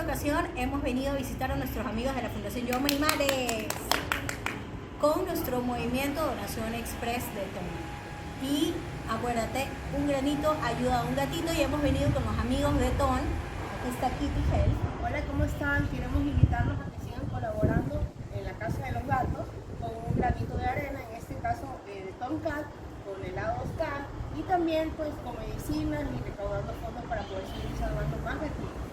ocasión hemos venido a visitar a nuestros amigos de la Fundación Yo Amo Animales con nuestro movimiento Donación Express de Tom. Y acuérdate, un granito ayuda a un gatito y hemos venido con los amigos de Tom. Aquí está Kitty Health. Hola, ¿cómo están? Queremos invitarlos a que sigan colaborando en la Casa de los Gatos con un granito de arena, en este caso de Tomcat, con helados Cat y también pues con medicinas y recaudando fondos para poder seguir salvando más gatitos.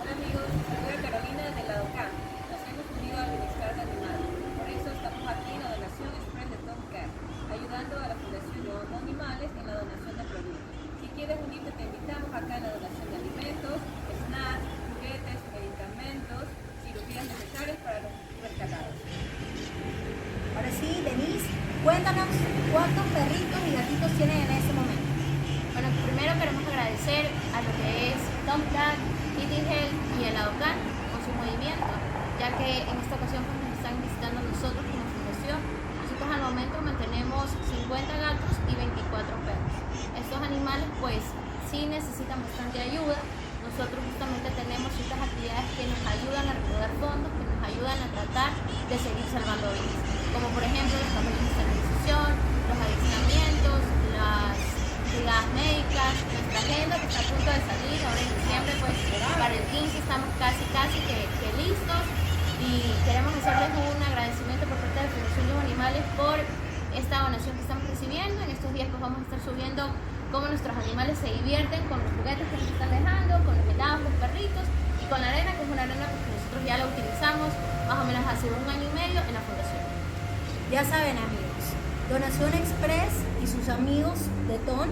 Hola amigos, soy Carolina de la DOCAN. Nos hemos unido al bienestar de animales. Por eso estamos aquí en la donación express de Tomcat, ayudando a la Fundación Yo Amo Animales en la donación de productos. Si quieres unirte, te invitamos acá en la donación de alimentos, snacks, juguetes, medicamentos, cirugías necesarias para los rescatados. Ahora sí, Denise, cuéntanos cuántos perritos y gatitos tienen en este momento. Bueno, primero queremos agradecer a lo que es Tomcat, Kitty Health y el ADOCAN con su movimiento, ya que en esta ocasión pues, nos están visitando a nosotros como fundación. Nosotros al momento mantenemos 50 gatos y 24 perros. Estos animales pues sí necesitan bastante ayuda. Nosotros justamente tenemos ciertas actividades que nos ayudan a recaudar fondos, que nos ayudan a tratar de seguir salvando vidas, como por ejemplo los campañas de esterilización, los adiestramientos, las brigadas médicas, nuestra agenda que está a punto de salir ahora en diciembre, pues para el 15 estamos casi que listos y queremos hacerles un agradecimiento por parte de la Fundación Yo Amo Animales por esta donación que estamos recibiendo. En estos días pues vamos a estar subiendo cómo nuestros animales se divierten con los juguetes que nos están dejando, con los helados, los perritos y con la arena, que es una arena que nosotros ya la utilizamos más o menos hace 1 año y medio en la fundación. Ya saben amigos, Donación Express y sus amigos de Tom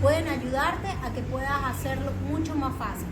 pueden ayudarte a que puedas hacerlo mucho más fácil.